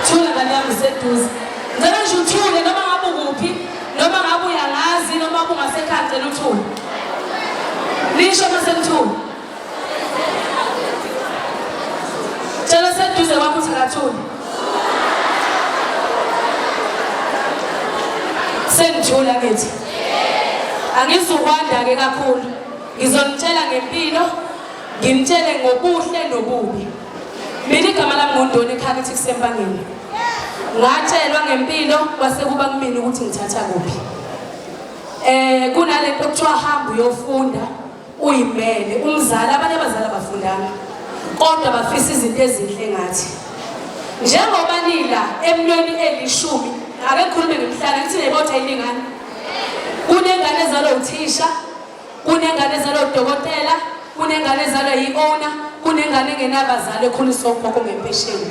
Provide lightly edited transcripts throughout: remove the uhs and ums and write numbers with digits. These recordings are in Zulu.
Thula ngane yami seduze. Ngicela nje uthule noma ngabe ukuphi, noma ngabe uyangazi noma ungasekhaya ngicela uthule. Lisho mase ngithule. Cela seduze kwakho uthi akathule. Sengithula ngithi. Angizukwanda ke kakhulu. Ngizonitshela ngempilo, ngimtshele ngobuhle nobubi. Mina igama lami nguNdoni ekhaya ethi kusempangeni. Ngatshelwa ngempilo kwase kuba kumina ukuthi ngithatha kuphi. Kunalento okuthiwa hamba uyofunda uyimele umzali abanye abazali abafundanga kodwa bafisa izinto ezinhle ngathi. Njengoba nila emlweni elishumi ake ngikhulume ngemhlanga ngithi nebotha iningane. Kunengane ezalwa uthisha, kunengane ezalwa udokotela, kunengane ezalwa yi-owner, kunengane engenabazali ekhuliswa ugogo ngempesheni.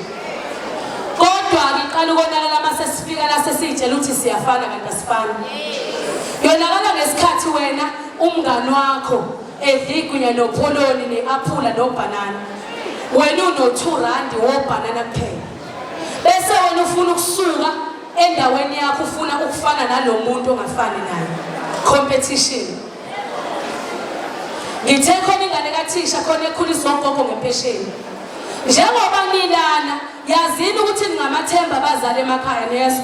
Kodwa ngiqala ukonakala mase sifika la sesitshela ukuthi siyafana kanti asifani. Yonakala ngesikhathi wena umngani wakho edligunya nopoloni neaphula nobhanana. Wena uno2 rand wobhanana kuphela. Bese wena ufuna ukusuka endaweni yakho ufuna ukufana nalomuntu ongafani naye. Competition. Ngithe khona ingane kathisha khona ekhuliswa ugogo ngempesheni. Njengoba nilana yazini ukuthi ningamathemba abazali emakhaya nezo.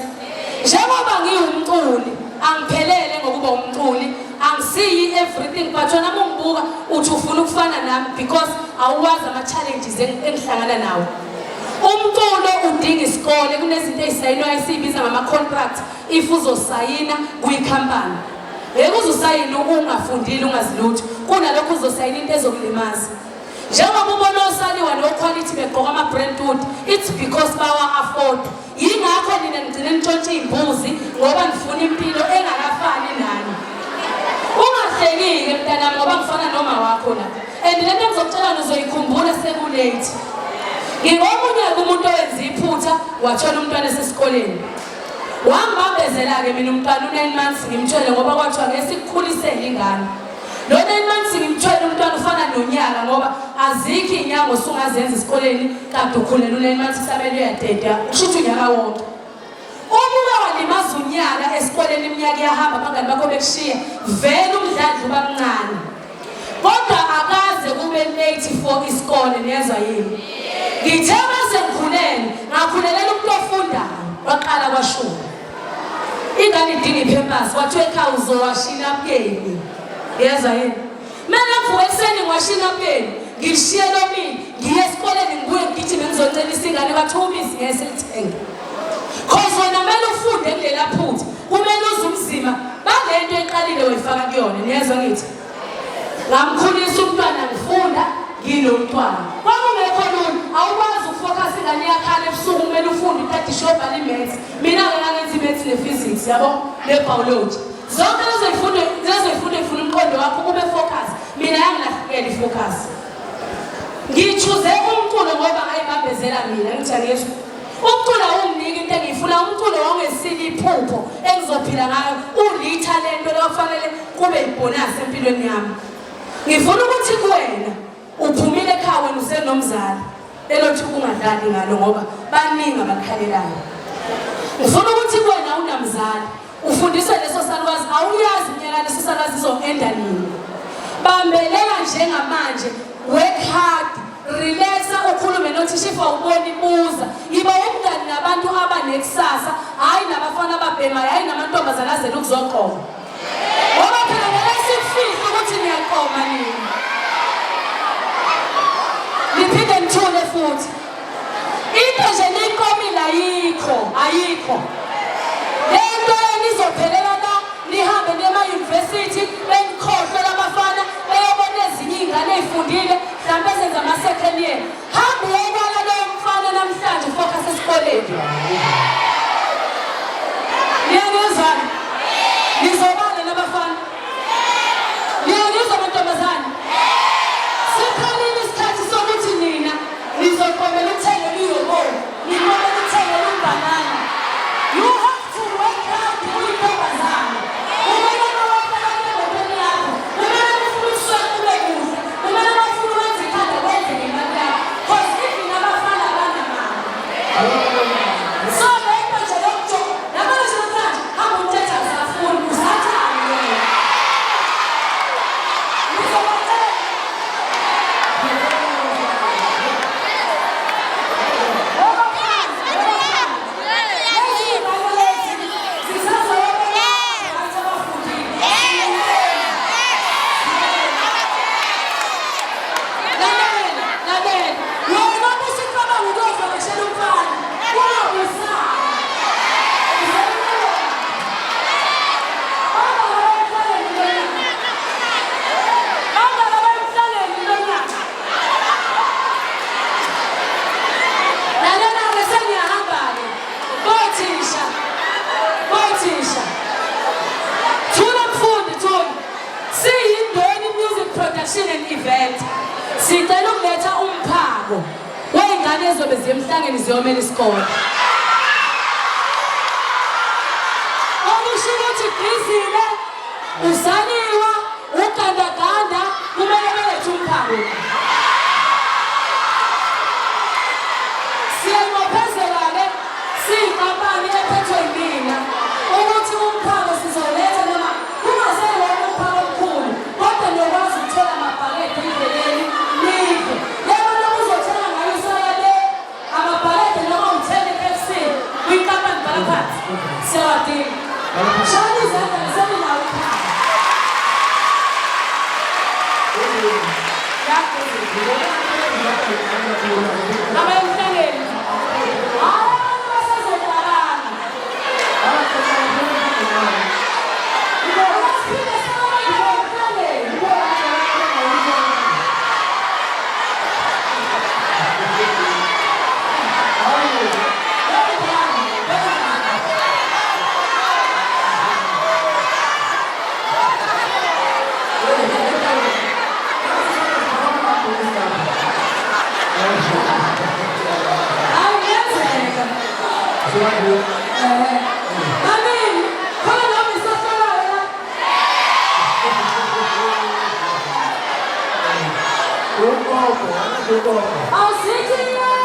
Njengoba ngiwumculi angiphelele ngokuba umculi angisiyi everything but wena mongibuka uthi ufuna ukufana nami because awuwazi ama challenges engihlangana nawo. Umculo udinga isikole kunezinto ezisayinwa esibiza ngama contract if uzosayina kuyikhampani. Yeke uzosayina ungafundile ungazilutho kunalokho uzosayina into ezokulimaza. Njengoba ubona osaliwa no quality begqoka ama brand wood it's because bawa afford. Yingakho nina ngicela nitshontshe imbuzi ngoba ngifuna impilo engakafani nani. Ungahlekike mntana ngoba ngifana noma wakho la. And lento ngizokutshela uzoyikhumbula sekulate. Ngingomunye umuntu owenza iphutha wathola umntwana esesikoleni. Wangibambezela ke mina umntwana u9 months ngimtshele ngoba kwathiwa ngesikukhulisele ingane. Lo 9 months ngimtshele umntwana ufana nonyaka ngoba azikho inyanga osungazenza esikoleni kanti ukhulela u9 months kusabele uyadeda ushuthi unyaka wonke. Uma walimaza unyaka esikoleni iminyaka iyahamba abangani bakho bekushiya vele umdlandla uba mncane. Kodwa akaze kube late for isikole niyezwa yini. Ngithe mase ngikhulele ngakhulelela umuntu ofundayo waqala kwashuma. Ingane idinga ipampers wathiwa ekhaya uzowashina upkeni. Yezwa yini. Mina mvuke ekseni ngiwashina upkeni ngishiye lo mina ngiye esikoleni ngibuye ngigijime ngizocela isingane bathobisi ngeselithenge. Cause wena mele ufunde kulela phutha kumele uzumzima balento eqalile wayifaka kuyona niyezwa ngithi. Ngamkhulisa umntwana ngifunda nginomntwana. Kwakungekho lula awukwazi ukufocus maths mina ngithi maths ne physics yabo ne biology zonke lezo ifundo efuna umqondo wakho kube focus mina yangilahlekela ifocus ngichuze umculo ngoba ayibambezela mina ngithi angiyesho umculo awunginiki into engiyifuna umculo wangesini iphupho engizophila ngayo ulithalento lefanele kube ibonus empilweni yami ngifuna ukuthi kuwena uphumile ekhaya wena usenomzali elothi ungadlali ngalo ngoba baningi abakhalelayo ngifuna ukuthi kuwena unamzali ufundiswe leso salukazi awuyazi iminyaka leso salukazi izoenda nini bambelela njengamanje work hard relaxa ukhulume nothisha ifa uboni buza yiba umngani nabantu abanekusasa hayi nabafana ababhema hayi namantombazana azela ukuzoqoma ngoba phela ngeke sikufihla ukuthi niyaqoma nini niphinde nithule futhi into nje niyiqomile ayikho lento nizophelela la nihambe nema-university benikhohlwe labafana beyobona ezinye iy'ngane ey'fundile mhlawumbe ezenza ama-second year hambe uyobona loyo mfana namhlanje focus esikoleni niyangizwana nizobale nabafana niyangizwa amantombazane sikhalile isikhathi sokuthi nina nizoqomela uthenge uyobona niqomela uthenge umbanana you have to work hard uyintombazane kumele nawakhalane ngempeni yakho kumele ufuna ukuswakule kuhle kumele ufuna ukwenza ikhanda kwenze ngemali yakho cause even abafana abanamali so lento nje lokho yabona nje namhlanje hamba umthetha usafuni usathani wena ngizobatshela event sicela ukuletha umphako weingane ezobe ziyemhlangeni ziyomela isikole okusho ukuthi Grizile uSaniwa uGandaganda kumele belethe umphako siyayibophezela-ke siyinkampani ephethwe yimina ukuthi umphako sizoletha noma kungaseyona umphako omkhulu kodwa nokwazi ukuthola amabhakede endleleni nidle lebo lokuzothola ngayo isayale amabhakede noma umthele KFC kwinkampani phakathi siyawadinga shani izandla ngiseminawo ekhaya abayemhlangeni I'll see you.